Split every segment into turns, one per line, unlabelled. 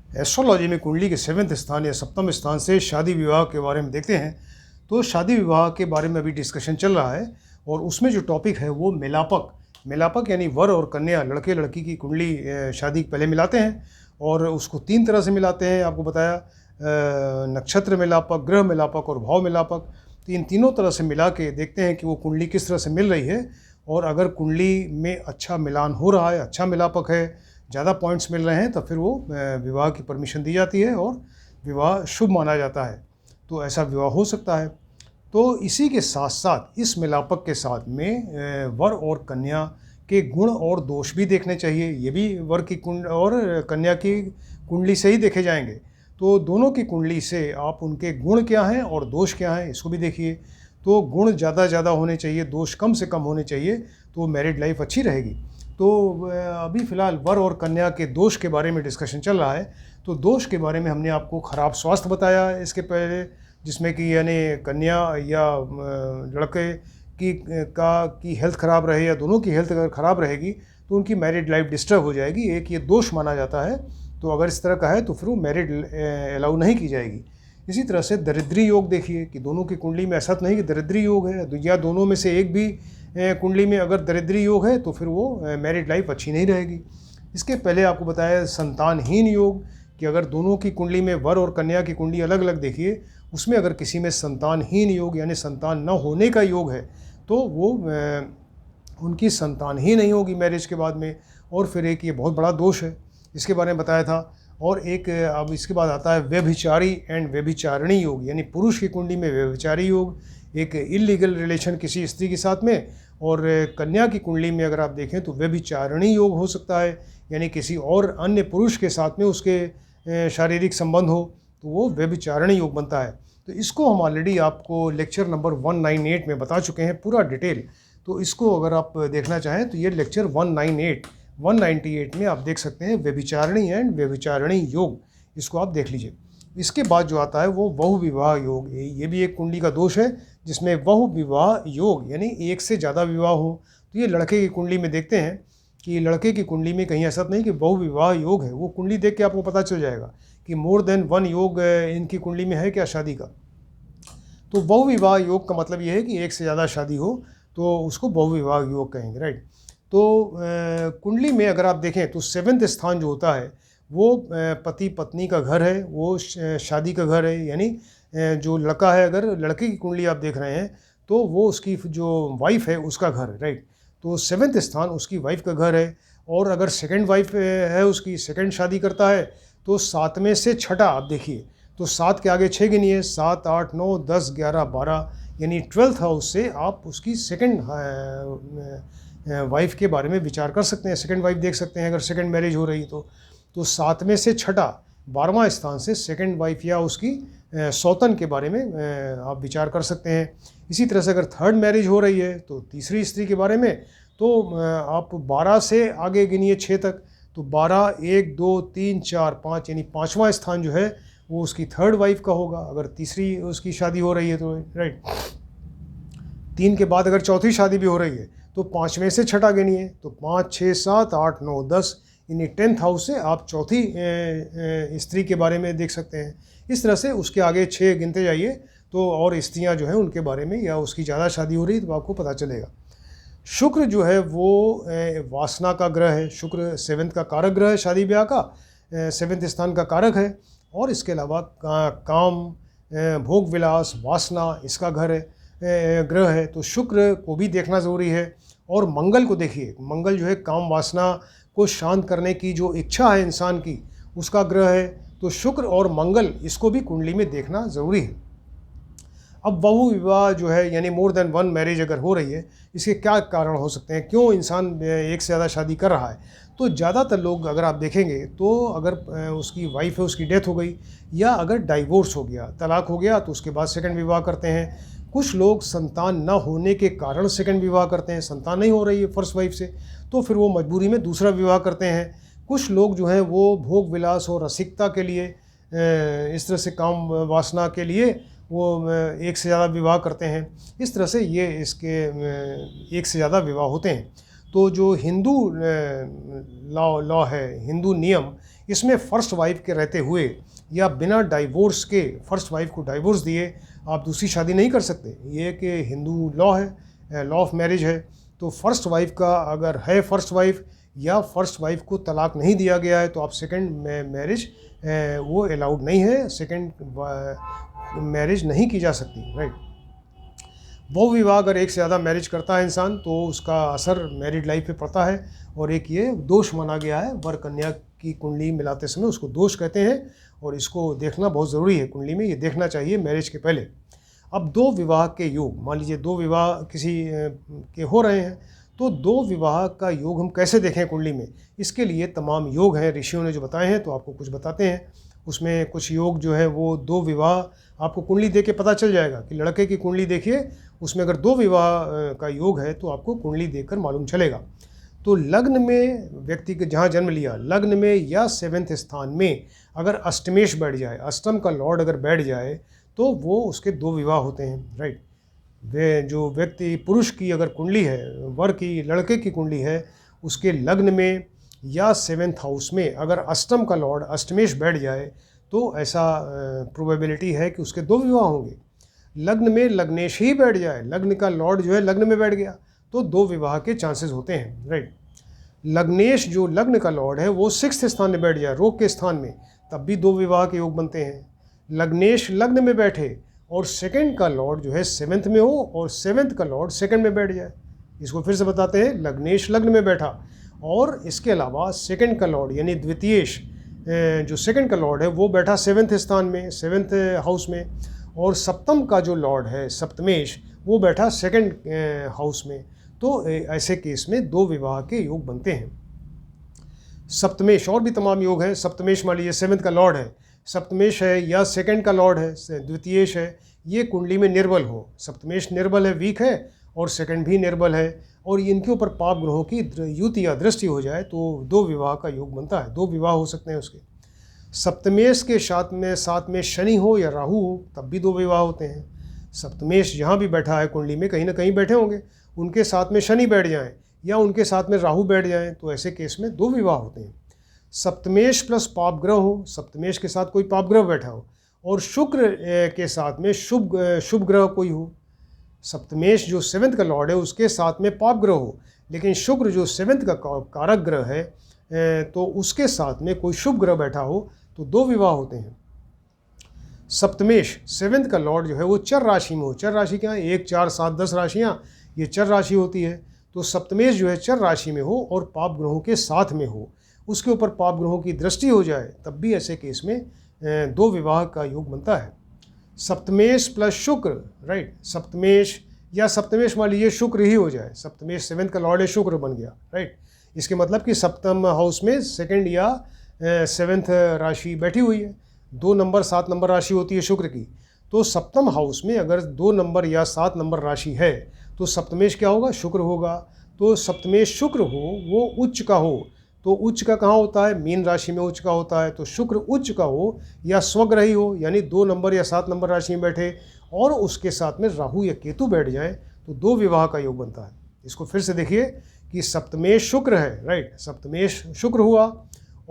Astrology में कुंडली के 7वें स्थान या सप्तम स्थान से शादी विवाह के बारे में देखते हैं। तो शादी विवाह के बारे में अभी डिस्कशन चल रहा है और उसमें जो टॉपिक है वो मेलापक यानी वर और कन्या, लड़के लड़की की कुंडली शादी पहले मिलाते हैं और उसको 3 तरह से मिलाते हैं। आपको बताया नक्षत्र मेलापक, ग्रह मेलापक और भाव मेलापक। तो इन तीनों तरह से मिला के देखते हैं कि वो कुंडली किस तरह से मिल रही है और अगर कुंडली में अच्छा मिलान हो रहा है, अच्छा मेलापक है, ज़्यादा पॉइंट्स मिल रहे हैं, तो फिर वो विवाह की परमिशन दी जाती है और विवाह शुभ माना जाता है। तो ऐसा विवाह हो सकता है। तो इसी के साथ साथ इस मिलापक के साथ में वर और कन्या के गुण और दोष भी देखने चाहिए। ये भी वर की कुंड और कन्या की कुंडली से ही देखे जाएंगे। तो दोनों की कुंडली से आप उनके गुण क्या हैं और दोष क्या हैं इसको भी देखिए। तो गुण ज़्यादा होने चाहिए, दोष कम से कम होने चाहिए, तो मैरिड लाइफ अच्छी रहेगी। तो अभी फ़िलहाल वर और कन्या के दोष के बारे में डिस्कशन चल रहा है। तो दोष के बारे में हमने आपको ख़राब स्वास्थ्य बताया इसके पहले, जिसमें कि यानी कन्या या लड़के की हेल्थ ख़राब रहे या दोनों की हेल्थ अगर ख़राब रहेगी तो उनकी मैरिड लाइफ डिस्टर्ब हो जाएगी। एक ये दोष माना जाता है। तो अगर इस तरह का है तो फिर वो मैरिड अलाउ नहीं की जाएगी। इसी तरह से दरिद्री योग देखिए कि दोनों की कुंडली में ऐसा तो नहीं कि दरिद्री योग है, या दोनों में से एक भी कुंडली में अगर दरिद्री योग है तो फिर वो मैरिड लाइफ अच्छी नहीं रहेगी। इसके पहले आपको बताया संतानहीन योग कि अगर दोनों की कुंडली में वर और कन्या की कुंडली अलग अलग देखिए, उसमें अगर किसी में संतानहीन योग यानी संतान न होने का योग है तो वो उनकी संतान ही नहीं होगी मैरिज के बाद में। और फिर एक ये बहुत बड़ा दोष है, इसके बारे में बताया था। और एक अब इसके बाद आता है व्यभिचारी एंड व्यभिचारिणी योग, यानी पुरुष की कुंडली में व्यभिचारी योग, एक इलीगल रिलेशन किसी स्त्री के साथ में। और कन्या की कुंडली में अगर आप देखें तो व्यभिचारिणी योग हो सकता है, यानी किसी और अन्य पुरुष के साथ में उसके शारीरिक संबंध हो, तो वो व्यभिचारिणी योग बनता है। तो इसको हम ऑलरेडी आपको लेक्चर नंबर 198 में बता चुके हैं पूरा डिटेल। तो इसको अगर आप देखना चाहें तो ये लेक्चर 198 में आप देख सकते हैं व्यभिचारिणी एंड व्यभिचारिणी योग, इसको आप देख लीजिए। इसके बाद जो आता है वो बहु विवाह योग, ये भी एक कुंडली का दोष है जिसमें बहु विवाह योग यानी एक से ज़्यादा विवाह हो। तो ये लड़के की कुंडली में देखते हैं कि लड़के की कुंडली में कहीं ऐसा नहीं कि बहु विवाह योग है, वो कुंडली देख के आपको पता चल जाएगा कि मोर देन वन योग इनकी कुंडली में है क्या शादी का। तो बहु विवाह योग का मतलब ये है कि एक से ज़्यादा शादी हो तो उसको बहु विवाह योग कहेंगे, राइट। तो कुंडली में अगर आप देखें तो 7वें स्थान जो होता है वो पति पत्नी का घर है, वो शादी का घर है। यानी जो लड़का है, अगर लड़के की कुंडली आप देख रहे हैं तो वो उसकी जो वाइफ है उसका घर है, राइट। तो 7वें स्थान उसकी वाइफ का घर है। और अगर सेकंड वाइफ है उसकी, सेकंड शादी करता है, तो 7वें से छठा आप देखिए, तो 7 के आगे 6 गिनिए, 7, 8, 9, 10, 11, 12, यानी 12th हाउस से आप उसकी सेकंड वाइफ के बारे में विचार कर सकते हैं, सेकंड वाइफ देख सकते हैं अगर सेकंड मैरिज हो रही तो 7वें से छठा 12वां स्थान से सेकंड वाइफ या उसकी सौतन के बारे में आप विचार कर सकते हैं। इसी तरह से अगर थर्ड मैरिज हो रही है तो तीसरी स्त्री के बारे में तो आप 12 से आगे गिनिए 6 तक, तो 12, 1, 2, 3, 4, 5 यानी 5वां स्थान जो है वो उसकी थर्ड वाइफ का होगा अगर तीसरी उसकी शादी हो रही है तो, राइट। 3 के बाद अगर चौथी शादी भी हो रही है तो 5वें से छठा गिनिए, तो 5, 6, 7, 8, 9, 10 यानी 10th हाउस से आप चौथी स्त्री के बारे में देख सकते हैं। इस तरह से उसके आगे 6 गिनते जाइए तो और स्त्रियां जो हैं उनके बारे में या उसकी ज़्यादा शादी हो रही है तो आपको पता चलेगा। शुक्र जो है वो वासना का ग्रह है। शुक्र 7th का कारक ग्रह है, शादी ब्याह का 7th स्थान का कारक है। और इसके अलावा काम, भोग विलास, वासना इसका घर है, ग्रह है। तो शुक्र को भी देखना ज़रूरी है। और मंगल को देखिए, मंगल जो है काम वासना को शांत करने की जो इच्छा है इंसान की उसका ग्रह है। तो शुक्र और मंगल इसको भी कुंडली में देखना ज़रूरी है। अब बहु विवाह जो है यानी मोर देन वन मैरिज अगर हो रही है, इसके क्या कारण हो सकते हैं, क्यों इंसान एक से ज़्यादा शादी कर रहा है। तो ज़्यादातर लोग अगर आप देखेंगे तो अगर उसकी वाइफ है उसकी डेथ हो गई या अगर डाइवोर्स हो गया, तलाक हो गया, तो उसके बाद सेकंड विवाह करते हैं। कुछ लोग संतान न होने के कारण सेकंड विवाह करते हैं, संतान नहीं हो रही है फर्स्ट वाइफ से तो फिर वो मजबूरी में दूसरा विवाह करते हैं। कुछ लोग जो हैं वो भोग विलास और रसिकता के लिए, इस तरह से काम वासना के लिए वो एक से ज़्यादा विवाह करते हैं। इस तरह से ये इसके एक से ज़्यादा विवाह होते हैं। तो जो हिंदू लॉ है, हिंदू नियम, इसमें फर्स्ट वाइफ के रहते हुए या बिना डाइवोर्स के, फर्स्ट वाइफ को डाइवोर्स दिए आप दूसरी शादी नहीं कर सकते। ये कि हिंदू लॉ है, लॉ ऑफ मैरिज है। तो फर्स्ट वाइफ का अगर है फर्स्ट वाइफ या फर्स्ट वाइफ को तलाक नहीं दिया गया है तो आप सेकंड मैरिज वो अलाउड नहीं है, सेकंड मैरिज नहीं की जा सकती, राइट। बहु विवाह अगर एक से ज़्यादा मैरिज करता है इंसान तो उसका असर मैरिड लाइफ पे पड़ता है और एक ये दोष माना गया है। वर कन्या की कुंडली मिलाते समय उसको दोष कहते हैं और इसको देखना बहुत ज़रूरी है। कुंडली में ये देखना चाहिए मैरिज के पहले। अब दो विवाह के योग, मान लीजिए दो विवाह किसी के हो रहे हैं तो दो विवाह का योग हम कैसे देखें कुंडली में, इसके लिए तमाम योग हैं, ऋषियों ने जो बताए हैं तो आपको कुछ बताते हैं। उसमें कुछ योग जो है वो दो विवाह आपको कुंडली देख के पता चल जाएगा कि लड़के की कुंडली देखिए, उसमें अगर दो विवाह का योग है तो आपको कुंडली देखकर मालूम चलेगा। तो लग्न में व्यक्ति के जहाँ जन्म लिया, लग्न में या 7वें स्थान में अगर अष्टमेश बैठ जाए, अष्टम का लॉर्ड अगर बैठ जाए तो वो उसके दो विवाह होते हैं, राइट। वे जो व्यक्ति पुरुष की अगर कुंडली है, वर की, लड़के की कुंडली है, उसके लग्न में या 7th हाउस में अगर अष्टम का लॉर्ड अष्टमेश बैठ जाए तो ऐसा प्रोबेबिलिटी है कि उसके दो विवाह होंगे। लग्न में लग्नेश ही बैठ जाए, लग्न का लॉर्ड जो है लग्न में बैठ गया तो दो विवाह के चांसेस होते हैं, राइट। लग्नेश जो लग्न का लॉर्ड है वो 6th स्थान में बैठ जाए, रोग के स्थान में, तब भी दो विवाह के योग बनते हैं। लग्नेश लग्न में बैठे और सेकंड का लॉर्ड जो है 7th में हो और 7th का लॉर्ड सेकंड में बैठ जाए, इसको फिर से बताते हैं। लग्नेश लग्न में बैठा और इसके अलावा सेकंड का लॉर्ड यानी द्वितीयेश जो सेकंड का लॉर्ड है वो बैठा 7th स्थान में, 7th हाउस में, और सप्तम का जो लॉर्ड है सप्तमेश वो बैठा सेकंड हाउस में। तो ऐसे केस में दो विवाह के योग बनते हैं। सप्तमेश और भी तमाम योग हैं। सप्तमेश मान लीजिए 7th का लॉर्ड है, सप्तमेश है या सेकंड का लॉर्ड है द्वितीयेश है, ये कुंडली में निर्बल हो, सप्तमेश निर्बल है, वीक है, और सेकंड भी निर्बल है और इनके ऊपर पाप ग्रहों की युति या दृष्टि हो जाए तो दो विवाह का योग बनता है, दो विवाह हो सकते हैं उसके। सप्तमेश के साथ में शनि हो या राहु हो तब भी दो विवाह होते हैं। सप्तमेश जहाँ भी बैठा है कुंडली में कहीं ना कहीं बैठे होंगे, उनके साथ में शनि बैठ जाएं या उनके साथ में राहु बैठ जाएं तो ऐसे केस में दो विवाह होते हैं। सप्तमेश प्लस पाप ग्रह हो, सप्तमेश के साथ कोई पाप ग्रह बैठा हो और शुक्र के साथ में शुभ ग्रह कोई हो। सप्तमेश जो 7th का लॉर्ड है उसके साथ में पाप ग्रह हो, लेकिन शुक्र जो 7th का कारक ग्रह है तो उसके साथ में कोई शुभ ग्रह बैठा हो तो दो विवाह होते हैं। सप्तमेश 7th का लॉर्ड जो है वो चर राशि में हो, चर राशि क्या है, 1, 4, 7, 10 राशियाँ, ये चर राशि होती है। तो सप्तमेश जो है चर राशि में हो और पाप ग्रहों के साथ में हो, उसके ऊपर पाप ग्रहों की दृष्टि हो जाए तब भी ऐसे केस में दो विवाह का योग बनता है। सप्तमेश प्लस शुक्र, राइट, सप्तमेश या सप्तमेश मान लीजिए शुक्र ही हो जाए, सप्तमेश 7th का लॉर्ड है, शुक्र बन गया, राइट। इसके मतलब कि सप्तम हाउस में सेकंड या 7th राशि बैठी हुई है। 2 नंबर 7 नंबर राशि होती है शुक्र की, तो सप्तम हाउस में अगर 2 नंबर या 7 नंबर राशि है तो सप्तमेश क्या होगा, शुक्र होगा। तो सप्तमेश शुक्र हो, वो उच्च का हो, तो उच्च का कहाँ होता है, मीन राशि में उच्च का होता है। तो शुक्र उच्च का हो या स्वग्रही हो यानी 2 नंबर या 7 नंबर राशि में बैठे और उसके साथ में राहु या केतु बैठ जाए तो दो विवाह का योग बनता है। इसको फिर से देखिए कि सप्तमेश शुक्र है, राइट, सप्तमेश शुक्र हुआ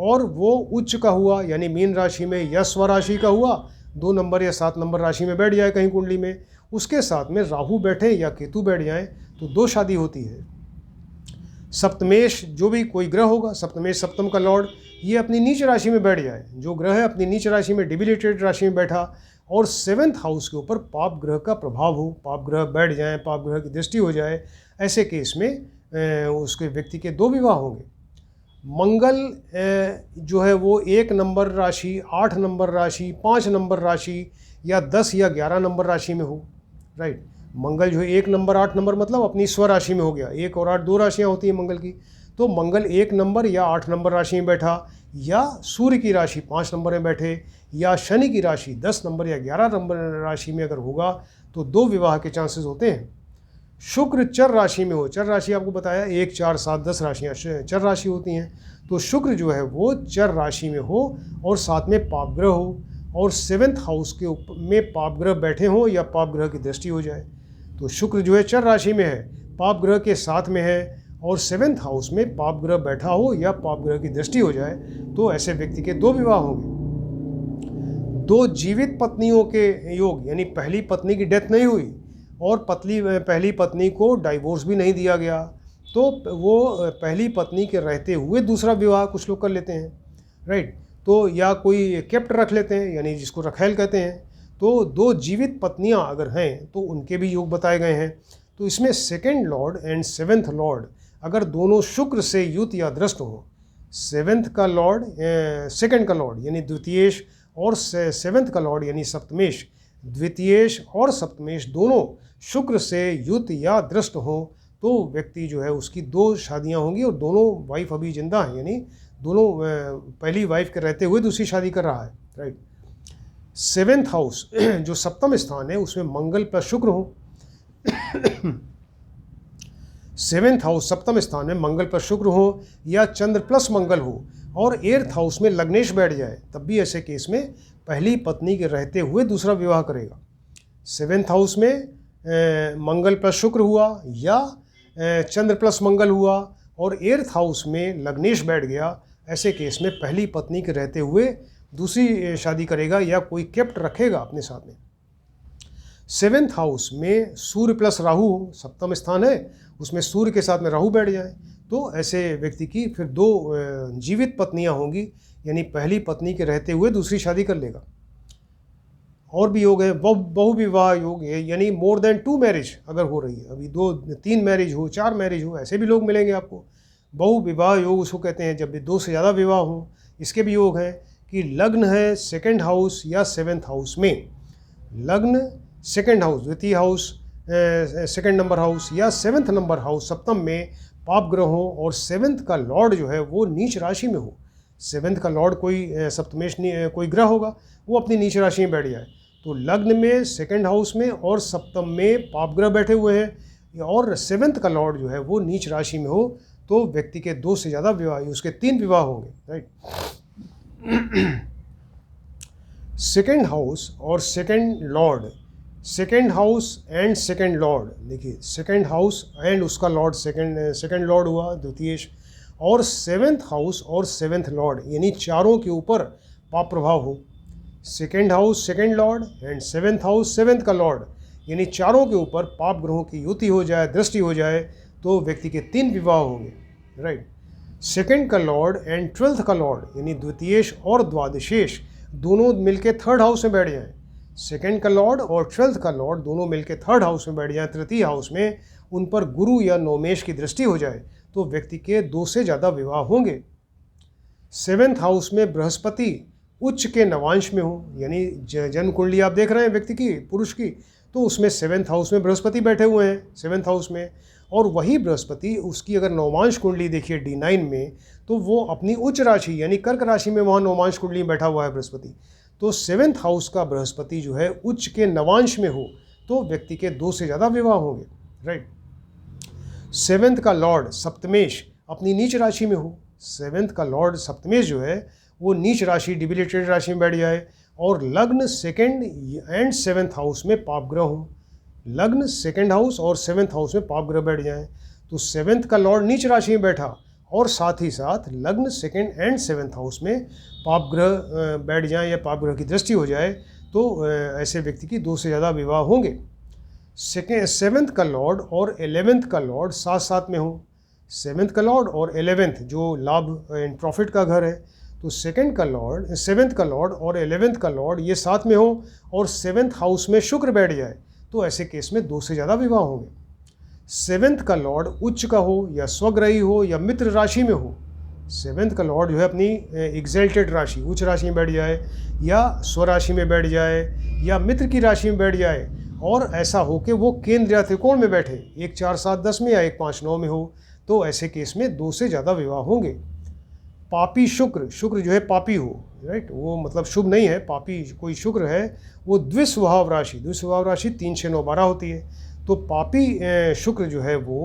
और वो उच्च का हुआ यानी मीन राशि में या स्वराशि का हुआ, 2 नंबर या 7 नंबर राशि में बैठ जाए कहीं कुंडली में, उसके साथ में राहु बैठे या केतु बैठ जाए तो दो शादी होती है। सप्तमेश जो भी कोई ग्रह होगा, सप्तमेश सप्तम का लॉर्ड, ये अपनी नीच राशि में बैठ जाए, जो ग्रह है अपनी नीच राशि में डिबिलिटेड राशि में बैठा और 7th हाउस के ऊपर पाप ग्रह का प्रभाव हो, पाप ग्रह बैठ जाए, पाप ग्रह की दृष्टि हो जाए, ऐसे केस में उसके व्यक्ति के दो विवाह होंगे। मंगल जो है वो 1 नंबर राशि, 8 नंबर राशि, 5 नंबर राशि या 10 या 11 नंबर राशि में हो, राइट। मंगल जो है 1 नंबर 8 नंबर मतलब अपनी स्वराशि में हो गया, 1 और 8 2 राशियाँ होती हैं मंगल की। तो मंगल 1 नंबर या 8 नंबर राशि में बैठा या सूर्य की राशि 5 नंबर में बैठे या शनि की राशि 10 नंबर या 11 नंबर राशि में अगर होगा तो दो विवाह के चांसेस होते हैं। शुक्र चर राशि में हो, चर राशि आपको बताया 1, 4, 7, 10 राशियाँ चर राशि होती हैं, तो शुक्र जो है वो चर राशि में हो और साथ में पाप ग्रह हो और 7th हाउस के में पाप ग्रह बैठे हों या पाप ग्रह की दृष्टि हो जाए। तो शुक्र जो है चर राशि में है, पाप ग्रह के साथ में है और 7th हाउस में पाप ग्रह बैठा हो या पाप ग्रह की दृष्टि हो जाए तो ऐसे व्यक्ति के 2 विवाह होंगे। 2 जीवित पत्नियों के योग, यानी पहली पत्नी की डेथ नहीं हुई और पहली पत्नी को डाइवोर्स भी नहीं दिया गया, तो वो पहली पत्नी के रहते हुए दूसरा विवाह कुछ लोग कर लेते हैं, राइट। तो या कोई केप्ट रख लेते हैं, यानी जिसको रखैल कहते हैं। तो 2 जीवित पत्नियां अगर हैं तो उनके भी योग बताए गए हैं। तो इसमें 2nd Lord and 7th Lord अगर दोनों शुक्र से युत या दृष्ट हो, 7th का लॉर्ड 2nd का लॉर्ड यानी द्वितीयेश और 7th का लॉर्ड यानी सप्तमेश, द्वितीयेश और सप्तमेश दोनों शुक्र से युत या दृष्ट हो तो व्यक्ति जो है उसकी 2 शादियां होंगी और दोनों वाइफ अभी जिंदा हैं, यानी दोनों पहली वाइफ के रहते हुए दूसरी शादी कर रहा है, राइट। 7th हाउस जो सप्तम स्थान है उसमें मंगल प्लस शुक्र हो। 7th हाउस सप्तम स्थान में मंगल प्लस शुक्र हो या चंद्र प्लस मंगल हो और 8th हाउस में लग्नेश बैठ जाए, तब भी ऐसे केस में पहली पत्नी के रहते हुए दूसरा विवाह करेगा। 7th हाउस में मंगल प्लस शुक्र हुआ या चंद्र प्लस मंगल हुआ और 8th हाउस में लग्नेश बैठ गया, ऐसे केस में पहली पत्नी के रहते हुए दूसरी शादी करेगा या कोई केप्ट रखेगा अपने साथ में। 7th हाउस में सूर्य प्लस राहु, सप्तम स्थान है उसमें सूर्य के साथ में राहु बैठ जाए तो ऐसे व्यक्ति की फिर 2 जीवित पत्नियां होंगी, यानी पहली पत्नी के रहते हुए दूसरी शादी कर लेगा। और भी योग है बहुविवाह योग है, यानी मोर देन 2 मैरिज अगर हो रही है, अभी 2-3 मैरिज हो, 4 मैरिज हो, ऐसे भी लोग मिलेंगे आपको। बहुविवाह योग उसको कहते हैं जब भी 2 से ज़्यादा विवाह हो। इसके भी योग हैं कि लग्न है 2nd हाउस या 7th हाउस में, लग्न 2nd हाउस द्वितीय हाउस 2nd नंबर हाउस या 7th नंबर हाउस सप्तम में पाप ग्रह हो और 7th का लॉर्ड जो है वो नीच राशि में हो। 7th का लॉर्ड कोई सप्तमेश कोई ग्रह होगा वो अपनी नीच राशि में बैठ जाए, तो लग्न में 2nd हाउस में और सप्तम में पाप ग्रह बैठे हुए हैं और 7th का लॉर्ड जो है वो नीच राशि में हो तो व्यक्ति के 2 से ज़्यादा विवाह, उसके 3 विवाह होंगे, राइट। 2nd हाउस और 2nd Lord, 2nd house and 2nd Lord, देखिए 2nd हाउस एंड उसका लॉर्ड 2nd लॉर्ड हुआ द्वितीयेश और 7th हाउस और 7th लॉर्ड, यानी चारों के ऊपर पाप प्रभाव हो। 2nd house 2nd Lord and 7th house 7th का लॉर्ड, यानी चारों के ऊपर पाप ग्रहों की युति हो जाए, दृष्टि हो जाए तो व्यक्ति के 3 विवाह होंगे, राइट। 2nd का लॉर्ड एंड 12th का लॉर्ड, यानी द्वितीयेश और द्वादशेश दोनों मिलके 3rd हाउस में बैठ जाएं। 2nd का लॉर्ड और 12th का लॉर्ड दोनों मिलके 3rd हाउस में बैठ जाएं, तृतीय हाउस में उन पर गुरु या नवमेश की दृष्टि हो जाए तो व्यक्ति के 2 से ज़्यादा विवाह होंगे। 7th हाउस में बृहस्पति उच्च के नवांश में हो, यानी जन्म कुंडली आप देख रहे हैं व्यक्ति की, पुरुष की, तो उसमें 7th हाउस में बृहस्पति बैठे हुए हैं 7th हाउस में, और वही बृहस्पति उसकी अगर नवमांश कुंडली देखिए D9 में तो वो अपनी उच्च राशि यानी कर्क राशि में वहाँ नवमांश कुंडली में बैठा हुआ है बृहस्पति। तो 7th हाउस का बृहस्पति जो है उच्च के नवांश में हो तो व्यक्ति के 2 से ज़्यादा विवाह होंगे, राइट। 7th का लॉर्ड सप्तमेश अपनी नीच राशि में हो, 7th का लॉर्ड सप्तमेश जो है वो नीच राशि डिबिलिटेड राशि में बैठ जाए और लग्न 2nd एंड 7th हाउस में पाप ग्रह हो, लग्न 2nd हाउस और 7th हाउस में पाप ग्रह बैठ जाएं तो 7th का लॉर्ड नीच राशि में बैठा और साथ ही साथ लग्न 2nd एंड 7th हाउस में पाप ग्रह बैठ जाएं या पाप ग्रह की दृष्टि हो जाए तो ऐसे व्यक्ति की 2 से ज़्यादा विवाह होंगे। 7th का लॉर्ड और 11th का लॉर्ड साथ साथ में हो, 7th का लॉर्ड और 11th जो लाभ एंड प्रॉफिट का घर है, तो 7th का लॉर्ड और 11th का लॉर्ड ये साथ में हो और 7th हाउस में शुक्र बैठ जाए तो ऐसे केस में 2 से ज़्यादा विवाह होंगे। 7th का लॉर्ड उच्च का हो या स्वग्रही हो या मित्र राशि में हो, 7th का लॉर्ड जो है अपनी एग्जल्टेड राशि उच्च राशि में बैठ जाए या स्वराशि में बैठ जाए या मित्र की राशि में बैठ जाए और ऐसा हो कि वो केंद्र या त्रिकोण में बैठे 1 4 7 10 में या 1 5 9 में हो तो ऐसे केस में 2 से ज़्यादा विवाह होंगे। पापी शुक्र जो है पापी हो, राइट, वो मतलब शुभ नहीं है, पापी कोई शुक्र है वो द्विस्वभाव राशि 3 6 9 12 होती है, तो पापी शुक्र जो है वो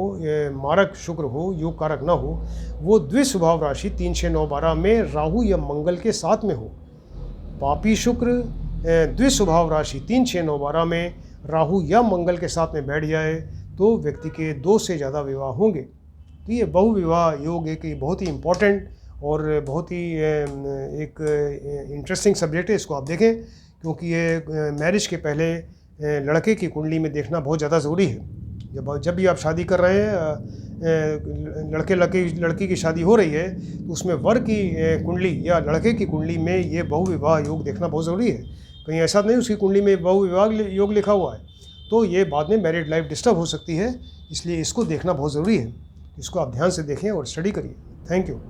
मारक शुक्र हो योग कारक ना हो, वो द्विस्वभाव राशि 3 6 9 12 में राहु या मंगल के साथ में हो। पापी शुक्र द्विस्वभाव राशि 3 6 9 12 में राहु या मंगल के साथ में बैठ जाए तो व्यक्ति के 2 से ज़्यादा विवाह होंगे। तो ये बहुविवाह योग एक बहुत ही इम्पोर्टेंट और बहुत ही एक इंटरेस्टिंग सब्जेक्ट है। इसको आप देखें, क्योंकि ये मैरिज के पहले लड़के की कुंडली में देखना बहुत ज़्यादा ज़रूरी है। जब भी आप शादी कर रहे हैं, लड़की की शादी हो रही है, तो उसमें वर की कुंडली या लड़के की कुंडली में ये बहुविवाह योग देखना बहुत ज़रूरी है। कहीं ऐसा नहीं उसकी कुंडली में बहुविवाह योग लिखा हुआ है, तो ये बाद में मैरिड लाइफ डिस्टर्ब हो सकती है। इसलिए इसको देखना बहुत ज़रूरी है। इसको आप ध्यान से देखें और स्टडी करिए। Thank you.